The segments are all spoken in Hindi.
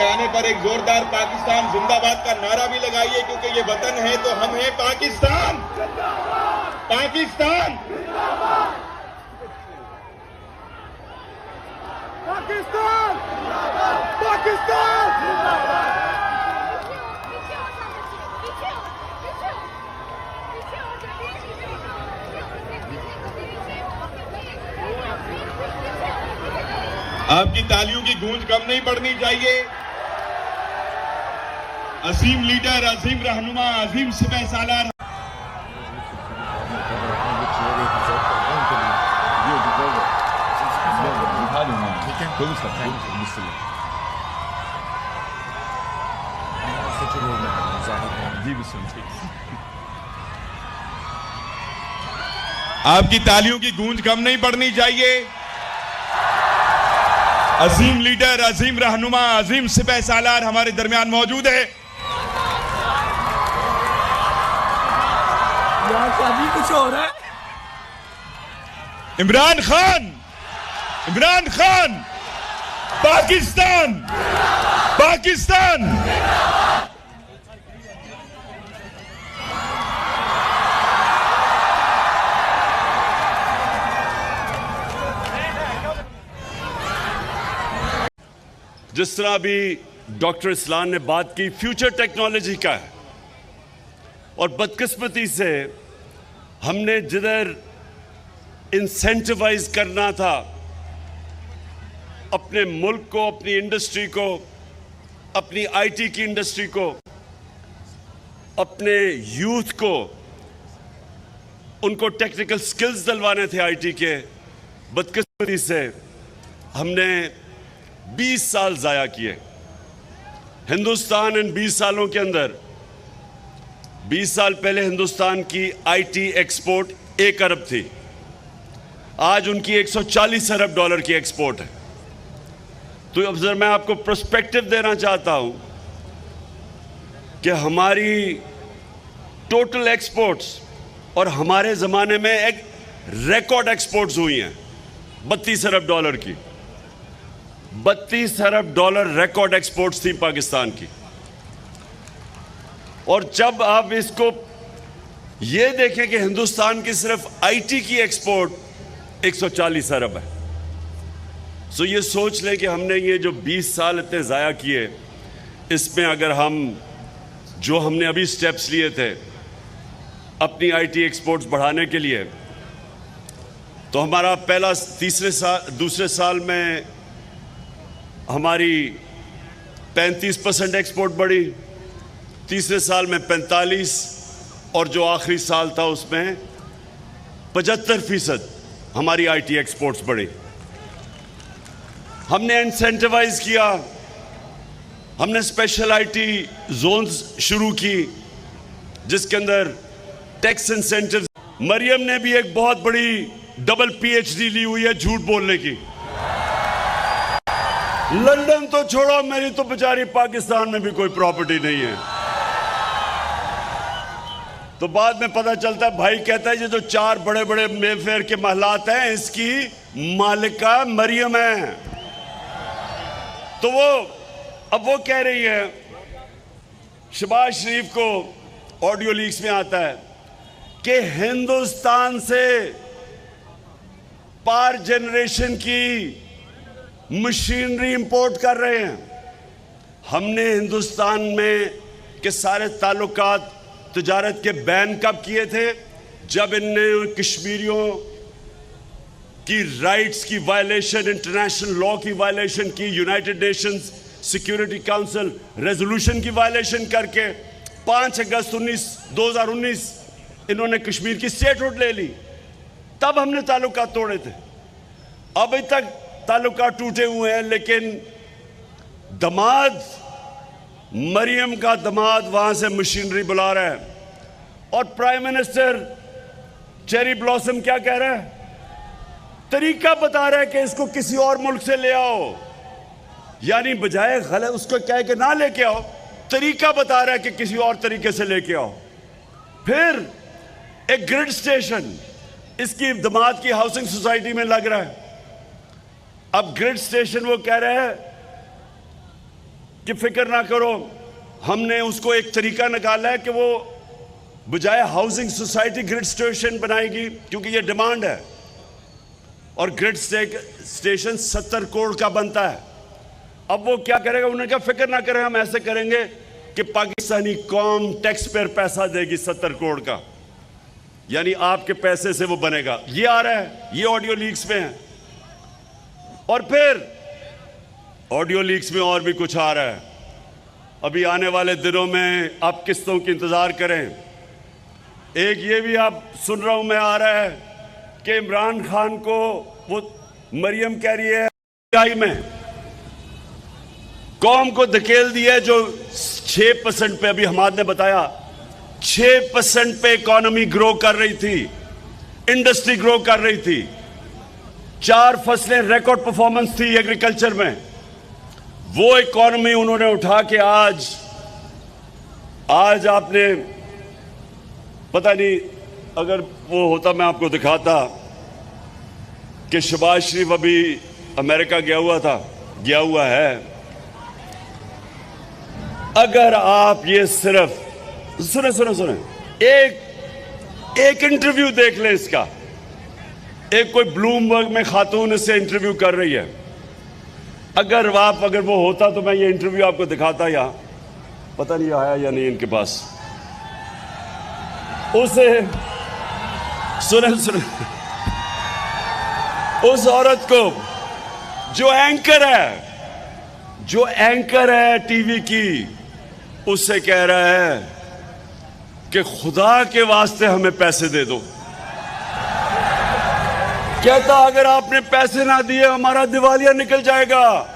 के आने पर एक जोरदार पाकिस्तान जिंदाबाद का नारा भी लगाइए, क्योंकि ये वतन है तो हम हैं पाकिस्तान। पाकिस्तान पाकिस्तान पाकिस्तान। आपकी तालियों की गूंज कम नहीं पड़नी चाहिए। अजीम लीडर, अजीम रहनुमा, अजीम सिपह सालार आपकी तालियों की गूंज कम नहीं पड़नी चाहिए। अजीम लीडर, अजीम रहनुमा, अजीम सिपह सालार हमारे दरमियान मौजूद है। अभी कुछ हो रहा है। इमरान खान, इमरान खान, पाकिस्तान, पाकिस्तान। जिस तरह अभी डॉक्टर इस्लान ने बात की फ्यूचर टेक्नोलॉजी का है, और बदकिस्मती से हमने जिधर इंसेंटिवाइज करना था अपने मुल्क को, अपनी इंडस्ट्री को, अपनी आईटी की इंडस्ट्री को, अपने यूथ को, उनको टेक्निकल स्किल्स दिलवाने थे आईटी के, बदकिस्मती से हमने 20 साल ज़ाया किए। हिंदुस्तान इन 20 सालों के अंदर, 20 साल पहले हिंदुस्तान की आईटी एक्सपोर्ट 1 अरब थी, आज उनकी 140 अरब डॉलर की एक्सपोर्ट है। तो अब जरा मैं आपको पर्सपेक्टिव देना चाहता हूं कि हमारी टोटल एक्सपोर्ट्स और हमारे ज़माने में एक रिकॉर्ड एक्सपोर्ट्स हुई हैं 32 अरब डॉलर की। 32 अरब डॉलर रिकॉर्ड एक्सपोर्ट्स थी पाकिस्तान की। और जब आप इसको ये देखें कि हिंदुस्तान की सिर्फ आईटी की एक्सपोर्ट 140 अरब है, सो ये सोच लें कि हमने ये जो 20 साल इतने ज़ाया किए, इसमें अगर हम जो हमने अभी स्टेप्स लिए थे अपनी आईटी एक्सपोर्ट्स बढ़ाने के लिए, तो हमारा पहला दूसरे साल में हमारी 35% एक्सपोर्ट बढ़ी, तीसरे साल में 45, और जो आखिरी साल था उसमें 75% हमारी आईटी एक्सपोर्ट्स बढ़ी। हमने इंसेंटिवाइज किया, हमने स्पेशल आईटी जोन्स शुरू की जिसके अंदर टैक्स इंसेंटिव। मरियम ने भी एक बहुत बड़ी डबल पीएचडी ली हुई है झूठ बोलने की। लंदन तो छोड़ो, मेरी तो बेचारी पाकिस्तान में भी कोई प्रॉपर्टी नहीं है। तो बाद में पता चलता है, भाई कहता है ये जो 4 बड़े बड़े मेफेयर के महलात हैं इसकी मालिका मरियम है। तो अब वो कह रही है, शहबाज शरीफ को ऑडियो लीक्स में आता है कि हिंदुस्तान से पावर जनरेशन की मशीनरी इंपोर्ट कर रहे हैं। हमने हिंदुस्तान में के सारे ताल्लुकात तिजारत के बैन कब किए थे? जब इनने कश्मीरियों की राइट्स की वायलेशन, इंटरनेशनल लॉ की वायलेशन की, United Nations security council resolution की वायलेशन करके 5 अगस्त 2019 इन्होंने कश्मीर की स्टेटहुड ले ली। तब हमने ताल्लुकात तोड़े थे। अभी तक ताल्लुकात टूटे हुए हैं, लेकिन दमाद, मरियम का दमाद वहां से मशीनरी बुला रहा है। और प्राइम मिनिस्टर चेरी ब्लॉसम क्या कह रहा है? तरीका बता रहा है कि इसको किसी और मुल्क से ले आओ, यानी बजाय गलत उसको कह के ना लेके आओ, तरीका बता रहा है कि किसी और तरीके से लेके आओ। फिर एक ग्रिड स्टेशन इसकी दमाद की हाउसिंग सोसाइटी में लग रहा है। अब ग्रिड स्टेशन वो कह रहे हैं कि फिक्र ना करो, हमने उसको एक तरीका निकाला है कि वो बजाय हाउसिंग सोसाइटी ग्रिड स्टेशन बनाएगी, क्योंकि ये डिमांड है और ग्रिड स्टेशन 70 करोड़ का बनता है। अब वो क्या करेगा, उन्होंने कहा फिक्र ना करें, हम ऐसे करेंगे कि पाकिस्तानी कौम टैक्स पेयर पैसा देगी 70 करोड़ का, यानी आपके पैसे से वो बनेगा। ये आ रहा है, ये ऑडियो लीक्स में है, और फिर ऑडियो लीक्स में और भी कुछ आ रहा है। अभी आने वाले दिनों में आप किस्तों की इंतजार करें। एक ये भी आप सुन रहा हूं मैं आ रहा है कि इमरान खान को वो मरियम कह रही है महंगाई में कौम को धकेल दिया है, जो 6% पे, अभी हमाद ने बताया 6% पे इकोनॉमी ग्रो कर रही थी, इंडस्ट्री ग्रो कर रही थी, 4 फसलें रिकॉर्ड परफॉर्मेंस थी एग्रीकल्चर में, वो इकोनॉमी उन्होंने उठा के आज आपने पता नहीं, अगर वो होता मैं आपको दिखाता कि शहबाज शरीफ अभी अमेरिका गया हुआ है। अगर आप ये सिर्फ सुने एक इंटरव्यू देख लें इसका, एक कोई ब्लूमबर्ग में खातून इससे इंटरव्यू कर रही है, अगर वो होता तो मैं ये इंटरव्यू आपको दिखाता, यहां पता नहीं आया या नहीं इनके पास। उसे सुने उस औरत को जो एंकर है टीवी की, उससे कह रहा है कि खुदा के वास्ते हमें पैसे दे दो। कहता अगर आपने पैसे ना दिए हमारा दिवालिया निकल जाएगा।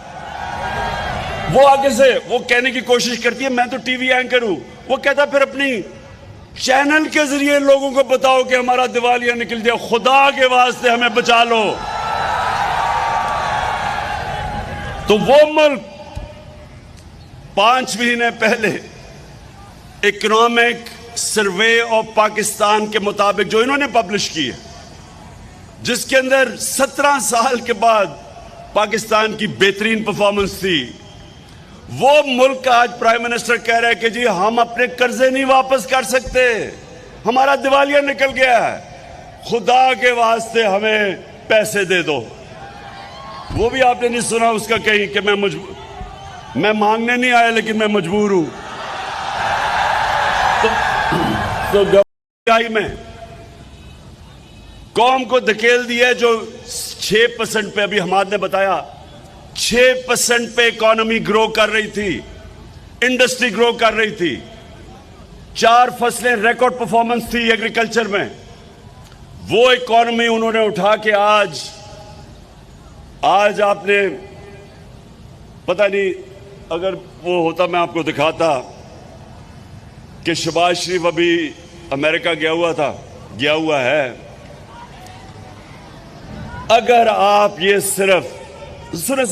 वो आगे से वो कहने की कोशिश करती है मैं तो टीवी एंकर हूं, वो कहता फिर अपनी चैनल के जरिए लोगों को बताओ कि हमारा दिवालिया निकल जाए, खुदा के वास्ते हमें बचा लो। तो वो मुल्क 5 महीने पहले इकोनॉमिक सर्वे ऑफ पाकिस्तान के मुताबिक जो इन्होंने पब्लिश की है, जिसके अंदर 17 साल के बाद पाकिस्तान की बेहतरीन परफॉर्मेंस थी, वो मुल्क का आज प्राइम मिनिस्टर कह रहा है कि जी हम अपने कर्जे नहीं वापस कर सकते, हमारा दिवालिया निकल गया है, खुदा के वास्ते हमें पैसे दे दो। वो भी आपने नहीं सुना उसका कहीं कि मैं मांगने नहीं आया लेकिन मैं मजबूर हूं। तो महंगाई में कौम को धकेल दिया है, जो 6% पे, अभी हमाद ने बताया 6% पे इकोनॉमी ग्रो कर रही थी, इंडस्ट्री ग्रो कर रही थी, 4 फसलें रिकॉर्ड परफॉर्मेंस थी एग्रीकल्चर में, वो इकोनॉमी उन्होंने उठा के आज आपने पता नहीं, अगर वो होता मैं आपको दिखाता कि शहबाज शरीफ अभी अमेरिका गया हुआ है। अगर आप ये सिर्फ सुने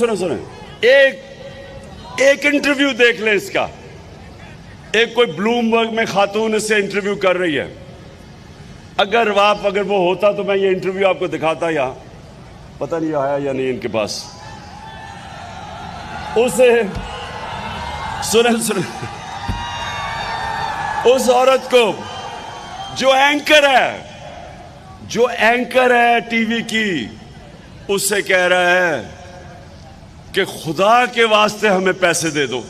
एक इंटरव्यू देख लें इसका, एक कोई ब्लूमबर्ग में खातून इससे इंटरव्यू कर रही है, अगर वो होता तो मैं ये इंटरव्यू आपको दिखाता, यहां पता नहीं आया या नहीं इनके पास। उसे सुने उस औरत को जो एंकर है टीवी की, उससे कह रहा है कि खुदा के वास्ते हमें पैसे दे दो।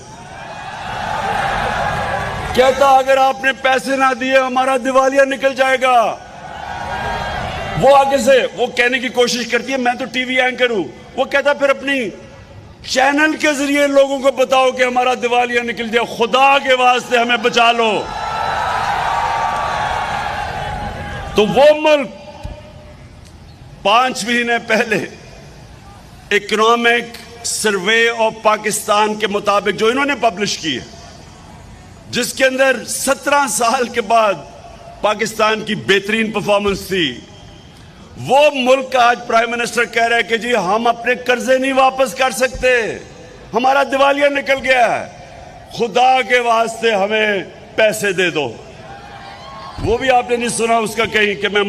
कहता अगर आपने पैसे ना दिए हमारा दिवालिया निकल जाएगा। वो आगे से वो कहने की कोशिश करती है मैं तो टीवी एंकर हूं, वो कहता फिर अपनी चैनल के जरिए लोगों को बताओ कि हमारा दिवालिया निकल जाए, खुदा के वास्ते हमें बचा लो। तो वो मुल्क 5 महीने पहले इकोनॉमिक सर्वे ऑफ पाकिस्तान के मुताबिक जो इन्होंने पब्लिश की है, जिसके अंदर 17 साल के बाद पाकिस्तान की बेहतरीन परफॉर्मेंस थी, वो मुल्क का आज प्राइम मिनिस्टर कह रहा है कि जी हम अपने कर्जे नहीं वापस कर सकते, हमारा दिवालिया निकल गया है, खुदा के वास्ते हमें पैसे दे दो। वो भी आपने नहीं सुना उसका कहीं कि मैं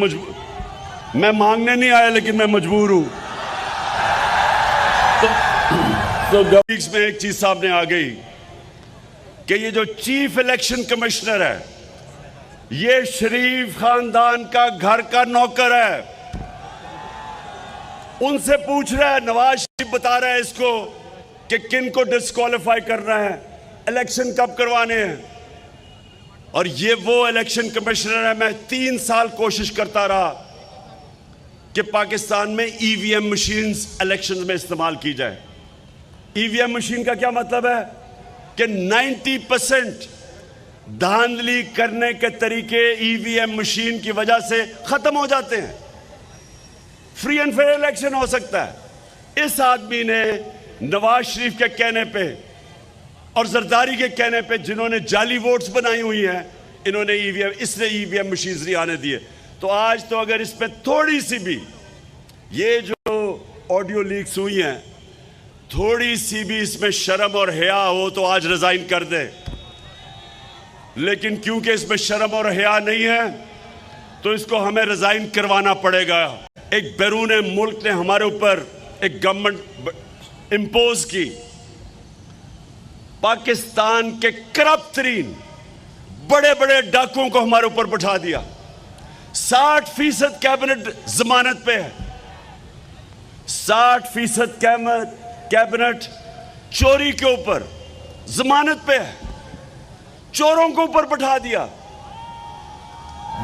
मांगने नहीं आया लेकिन मैं मजबूर हूं। तो में एक चीज सामने आ गई कि ये जो चीफ इलेक्शन कमिश्नर है, ये शरीफ खानदान का घर का नौकर है। उनसे पूछ रहा है, नवाज शरीफ बता रहा है इसको कि किन को डिस्क्वालीफाई करना है, इलेक्शन कब करवाने हैं। और ये वो इलेक्शन कमिश्नर है। मैं 3 साल कोशिश करता रहा कि पाकिस्तान में ईवीएम मशीन्स इलेक्शन में इस्तेमाल की जाए। ईवीएम मशीन का क्या मतलब है कि 90% धांधली करने के तरीके ईवीएम मशीन की वजह से खत्म हो जाते हैं। फ्री एंड फेयर इलेक्शन हो सकता है। इस आदमी ने नवाज शरीफ के कहने पे और जरदारी के कहने पे, जिन्होंने जाली वोट्स बनाई हुई हैं, इन्होंने इसने ईवीएम मशीन नहीं आने दिए। तो आज तो अगर इसमें थोड़ी सी भी, ये जो ऑडियो लीक्स हुई हैं, थोड़ी सी भी इसमें शर्म और हया हो तो आज रिजाइन कर दे। लेकिन क्योंकि इसमें शर्म और हया नहीं है तो इसको हमें रिजाइन करवाना पड़ेगा। एक बैरून मुल्क ने हमारे ऊपर एक गवर्नमेंट इंपोज की, पाकिस्तान के करप्ट तरीन बड़े बड़े डाकुओं को हमारे ऊपर बैठा दिया। 60% कैबिनेट जमानत पे है, 60% कैबिनेट चोरी के ऊपर जमानत पे है। चोरों को ऊपर बैठा दिया,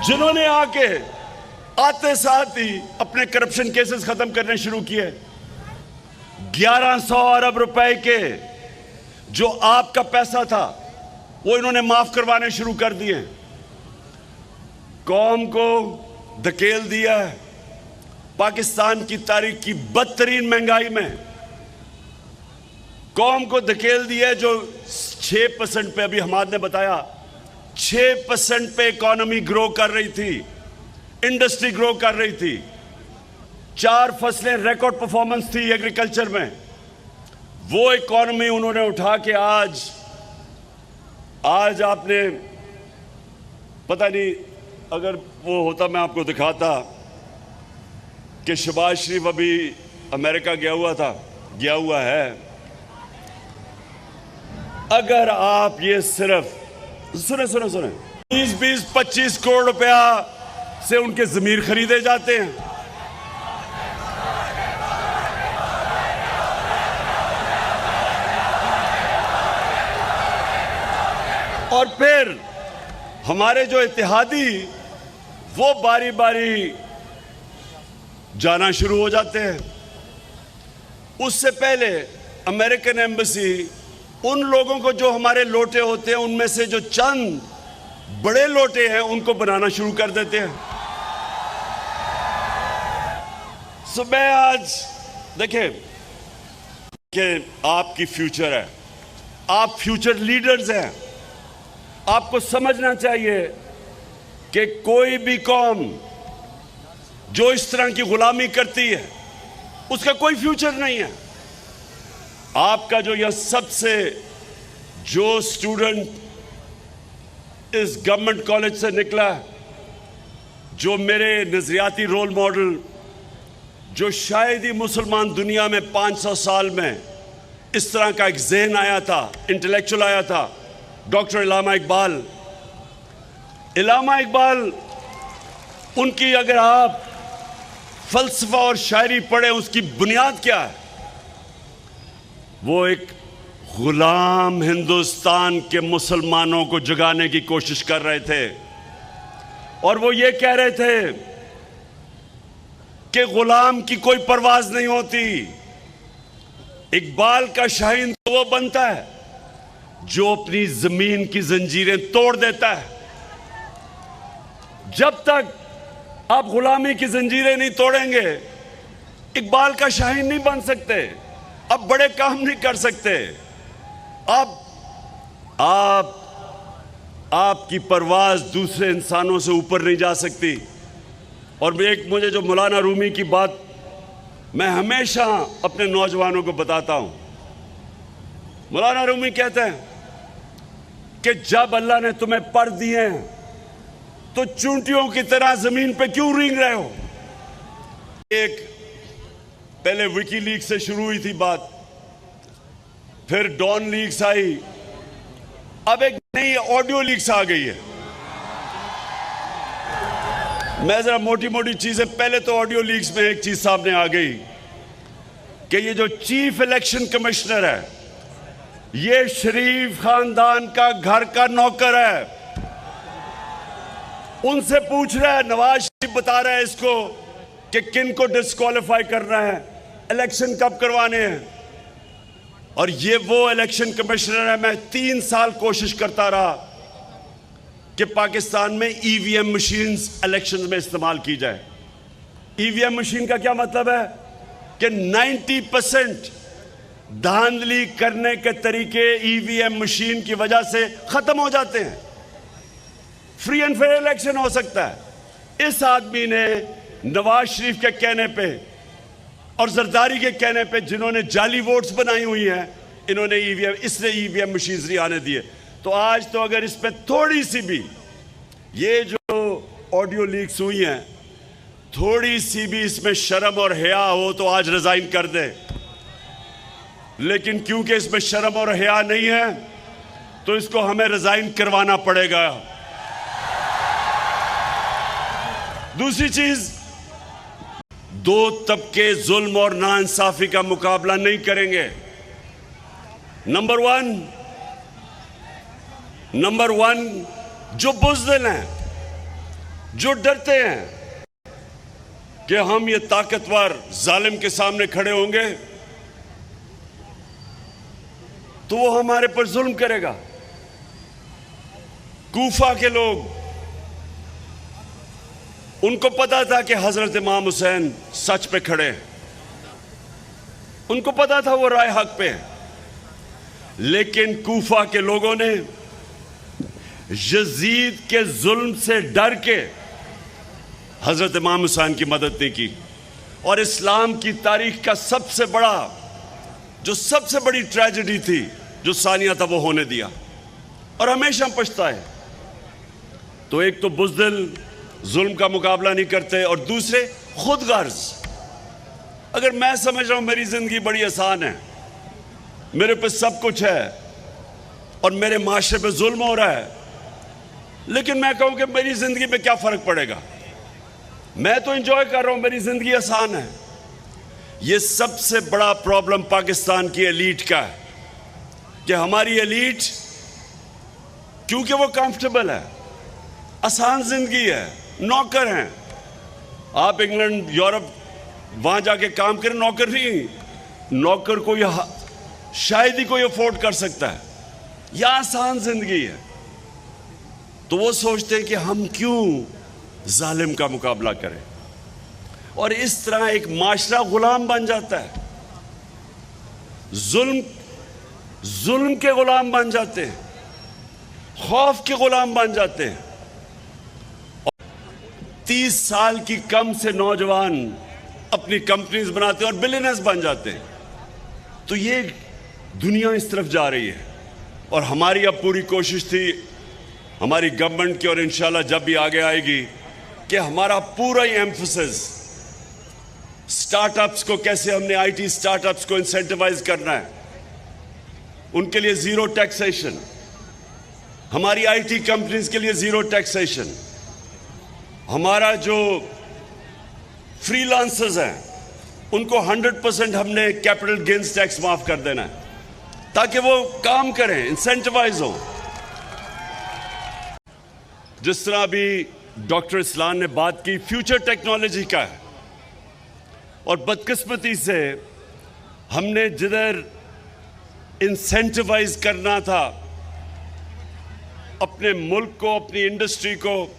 जिन्होंने आके आते साथ ही अपने करप्शन केसेस खत्म करने शुरू किए। 1100 अरब रुपए के जो आपका पैसा था वो इन्होंने माफ करवाने शुरू कर दिए। कौम को धकेल दिया है पाकिस्तान की तारीख की बदतरीन महंगाई में। कौम को धकेल दिया है जो 6% पे, अभी हमाद ने बताया, 6% पे इकोनॉमी ग्रो कर रही थी, इंडस्ट्री ग्रो कर रही थी। 4 फसलें रिकॉर्ड परफॉर्मेंस थी एग्रीकल्चर में। वो इकोनॉमी उन्होंने उठा के आज आपने, पता नहीं, अगर वो होता मैं आपको दिखाता कि शहबाज शरीफ अभी अमेरिका गया हुआ है। अगर आप ये सिर्फ सुने 20-25 करोड़ रुपया से उनके जमीर खरीदे जाते हैं। और फिर हमारे जो इत्तेहादी वो बारी बारी जाना शुरू हो जाते हैं। उससे पहले अमेरिकन एम्बेसी उन लोगों को जो हमारे लोटे होते हैं, उनमें से जो चंद बड़े लोटे हैं उनको बनाना शुरू कर देते हैं। मैं आज देखें कि आपकी फ्यूचर है, आप फ्यूचर लीडर्स हैं। आपको समझना चाहिए कि कोई भी कौम जो इस तरह की गुलामी करती है उसका कोई फ्यूचर नहीं है। आपका जो यह सबसे जो स्टूडेंट इस गवर्नमेंट कॉलेज से निकला, जो मेरे नजरियाती रोल मॉडल, जो शायद ही मुसलमान दुनिया में 500 साल में इस तरह का एक ज़हन आया था, इंटेलेक्चुअल आया था, डॉक्टर इलामा इकबाल। उनकी अगर आप फलसफा और शायरी पढ़ें, उसकी बुनियाद क्या है? वो एक गुलाम हिंदुस्तान के मुसलमानों को जगाने की कोशिश कर रहे थे। और वो ये कह रहे थे कि गुलाम की कोई परवाज नहीं होती। इकबाल का शाहीन तो वो बनता है जो अपनी जमीन की जंजीरें तोड़ देता है। जब तक आप गुलामी की जंजीरें नहीं तोड़ेंगे, इकबाल का शाहीन नहीं बन सकते, आप बड़े काम नहीं कर सकते। आपकी परवाज दूसरे इंसानों से ऊपर नहीं जा सकती। और मुझे जो मौलाना रूमी की बात मैं हमेशा अपने नौजवानों को बताता हूं। मौलाना रूमी कहते हैं कि जब अल्लाह ने तुम्हें पर दिए हैं तो चूंटियों की तरह जमीन पे क्यों रेंग रहे हो? एक पहले विकी लीग से शुरू हुई थी बात, फिर डॉन लीग्स आई, अब एक नई ऑडियो लीक्स आ गई है। मैं जरा मोटी मोटी चीजें, पहले तो ऑडियो लीक्स में एक चीज सामने आ गई कि ये जो चीफ इलेक्शन कमिश्नर है, ये शरीफ खानदान का घर का नौकर है। उनसे पूछ रहा है, नवाज शरीफ बता रहा है इसको कि किन को डिस्क्वालीफाई करना है, इलेक्शन कब करवाने हैं। और ये वो इलेक्शन कमिश्नर है। मैं 3 साल कोशिश करता रहा कि पाकिस्तान में ईवीएम मशीन्स इलेक्शन में इस्तेमाल की जाए। ईवीएम मशीन का क्या मतलब है कि 90% धांधली करने के तरीके ईवीएम मशीन की वजह से खत्म हो जाते हैं। फ्री एंड फेयर इलेक्शन हो सकता है। इस आदमी ने नवाज शरीफ के कहने पे और जरदारी के कहने पे, जिन्होंने जाली वोट्स बनाई हुई हैं, इन्होंने इसने ईवीएम मशीन नहीं आने दिए। तो आज तो अगर इस पे थोड़ी सी भी, ये जो ऑडियो लीक्स हुई हैं, थोड़ी सी भी इसमें शर्म और हया हो तो आज रिजाइन कर दे। लेकिन क्योंकि इसमें शर्म और हया नहीं है तो इसको हमें रिजाइन करवाना पड़ेगा। दूसरी चीज, 2 तबके जुल्म और नाइंसाफी का मुकाबला नहीं करेंगे। नंबर वन जो बुज़दिल हैं, जो डरते हैं कि हम ये ताकतवर जालिम के सामने खड़े होंगे तो वो हमारे पर जुल्म करेगा। कूफा के लोग, उनको पता था कि हजरत इमाम हुसैन सच पे खड़े हैं, उनको पता था वो राय हक पे है। लेकिन कूफा के लोगों ने यजीद के जुल्म से डर के हजरत इमाम हुसैन की मदद नहीं की। और इस्लाम की तारीख का सबसे बड़ी ट्रेजेडी थी जो सानिया था, वो होने दिया और हमेशा पछताए। तो एक तो बुज़दिल, जुल्म का मुकाबला नहीं करते, और दूसरे खुद गर्ज। अगर मैं समझ रहा हूं मेरी जिंदगी बड़ी आसान है, मेरे पे सब कुछ है और मेरे माशरे पे जुल्म हो रहा है, लेकिन मैं कहूं कि मेरी जिंदगी में क्या फर्क पड़ेगा, मैं तो एंजॉय कर रहा हूं, मेरी जिंदगी आसान है। ये सबसे बड़ा प्रॉब्लम पाकिस्तान की एलीट का है कि हमारी एलीट, क्योंकि वो कंफर्टेबल है, आसान जिंदगी है, नौकर हैं। आप इंग्लैंड, यूरोप, वहां जाके काम करें, नौकर नहीं, नौकर को यह शायद ही कोई अफोर्ड कर सकता है। यह आसान जिंदगी है। तो वो सोचते हैं कि हम क्यों जालिम का मुकाबला करें, और इस तरह एक माशरा गुलाम बन जाता है। जुल्म के गुलाम बन जाते हैं, खौफ के गुलाम बन जाते हैं। 30 साल की कम से नौजवान अपनी कंपनीज बनाते हैं और बिलियनर्स बन जाते हैं। तो ये दुनिया इस तरफ जा रही है, और हमारी अब पूरी कोशिश थी, हमारी गवर्नमेंट की, और इंशाल्लाह जब भी आगे आएगी, कि हमारा पूरा ही एम्फोसिस स्टार्टअप्स को, कैसे हमने आईटी स्टार्टअप्स को इंसेंटिवाइज करना है, उनके लिए जीरो टैक्सेशन, हमारी आईटी कंपनीज के लिए जीरो टैक्सेशन, हमारा जो फ्रीलांसर्स हैं उनको 100% हमने कैपिटल गेन्स टैक्स माफ कर देना है, ताकि वो काम करें, इंसेंटिवाइज हो। जिस तरह अभी डॉक्टर इस्लान ने बात की, फ्यूचर टेक्नोलॉजी का है, और बदकिस्मती से हमने जिधर इंसेंटिवाइज करना था अपने मुल्क को, अपनी इंडस्ट्री को,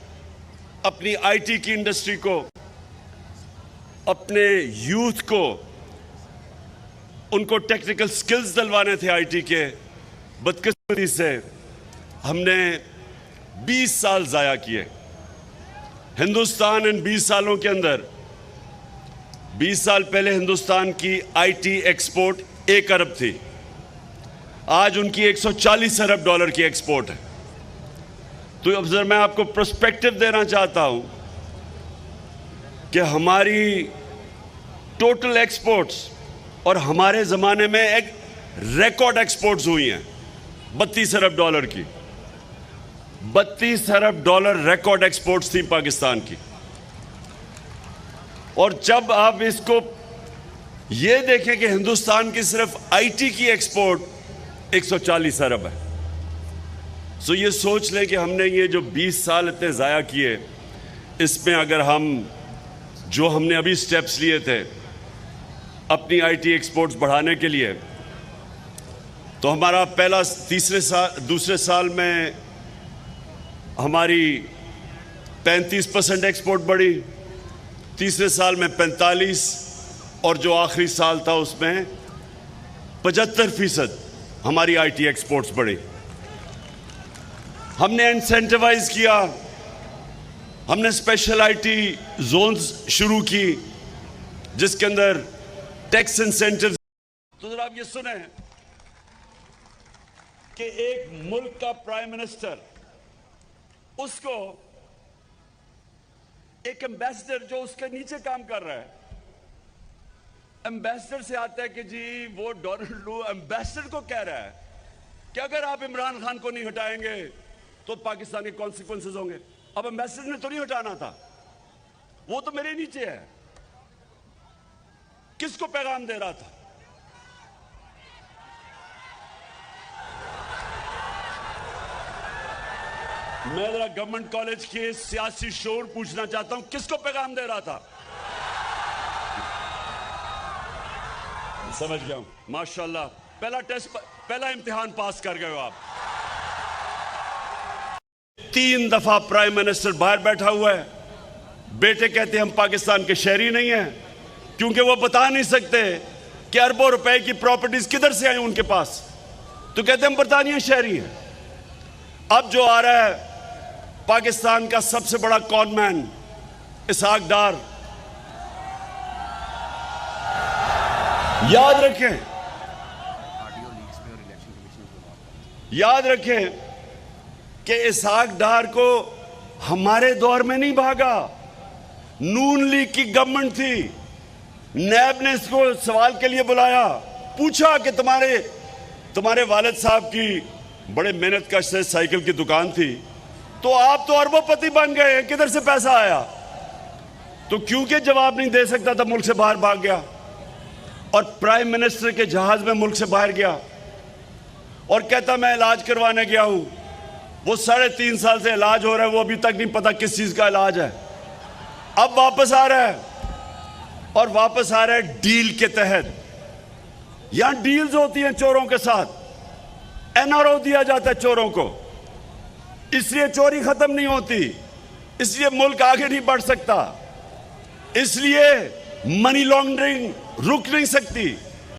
अपनी आईटी की इंडस्ट्री को, अपने यूथ को, उनको टेक्निकल स्किल्स दिलवाने थे आईटी के, बदकिस्मती से हमने 20 साल जाया किए। हिंदुस्तान इन 20 सालों के अंदर, 20 साल पहले हिंदुस्तान की आईटी एक्सपोर्ट 1 अरब थी, आज उनकी 140 अरब डॉलर की एक्सपोर्ट है। तो अब जरा मैं आपको पर्सपेक्टिव देना चाहता हूं कि हमारी टोटल एक्सपोर्ट्स, और हमारे ज़माने में एक रिकॉर्ड एक्सपोर्ट्स हुई हैं 32 अरब डॉलर की। 32 अरब डॉलर रिकॉर्ड एक्सपोर्ट्स थी पाकिस्तान की। और जब आप इसको ये देखें कि हिंदुस्तान की सिर्फ आईटी की एक्सपोर्ट 140 अरब है। सो ये सोच लें कि हमने ये जो 20 साल इतने ज़ाया किए, इसमें अगर हमने अभी स्टेप्स लिए थे अपनी आईटी एक्सपोर्ट्स बढ़ाने के लिए, तो हमारा दूसरे साल में हमारी 35% एक्सपोर्ट बढ़ी, तीसरे साल में 45, और जो आखिरी साल था उसमें 75% हमारी आईटी एक्सपोर्ट्स बढ़ी। हमने इंसेंटिवाइज किया, हमने स्पेशल आईटी जोन्स शुरू की जिसके अंदर टैक्स इंसेंटिव। तो जरा आप ये सुने कि एक मुल्क का प्राइम मिनिस्टर, उसको एक एम्बेसडर जो उसके नीचे काम कर रहा है, एम्बेसडर से आता है कि जी वो डोनाल्ड लू एम्बेसडर को कह रहा है कि अगर आप इमरान खान को नहीं हटाएंगे तो पाकिस्तान के कॉन्सिक्वेंसेस होंगे। अब एम्बेसडर ने तो नहीं हटाना था, वो तो मेरे नीचे है। किसको पैगाम दे रहा था? मैं जरा गवर्नमेंट कॉलेज के सियासी शोर पूछना चाहता हूं, किसको पैगाम दे रहा था? समझ गया हूं, माशाल्लाह। पहला इम्तिहान पास कर गए हो आप। 3 दफा प्राइम मिनिस्टर बाहर बैठा हुआ है। बेटे कहते हम पाकिस्तान के शहरी नहीं हैं, क्योंकि वो बता नहीं सकते कि अरबों रुपए की प्रॉपर्टीज किधर से आई उनके पास, तो कहते हम बरतानिया शहरी हैं। अब जो आ रहा है पाकिस्तान का सबसे बड़ा कॉनमैन इसहाक डार, याद रखें कि इसहाक डार को हमारे दौर में नहीं भागा, नून लीग की गवर्नमेंट थी। नैब ने इसको सवाल के लिए बुलाया, पूछा कि तुम्हारे वालिद साहब की बड़े मेहनत कश से साइकिल की दुकान थी, तो आप तो अरबोपति बन गए, किधर से पैसा आया? तो क्योंकि जवाब नहीं दे सकता था, मुल्क से बाहर भाग गया और प्राइम मिनिस्टर के जहाज में मुल्क से बाहर गया और कहता मैं इलाज करवाने गया हूं। वो 3.5 साल से इलाज हो रहा है, वो अभी तक नहीं पता किस चीज का इलाज है। अब वापस आ रहा है, और वापस आ रहा है डील के तहत। यहां डील्स होती हैं चोरों के साथ, एनआरओ दिया जाता है चोरों को, इसलिए चोरी खत्म नहीं होती, इसलिए मुल्क आगे नहीं बढ़ सकता, इसलिए मनी लॉन्ड्रिंग रुक नहीं सकती।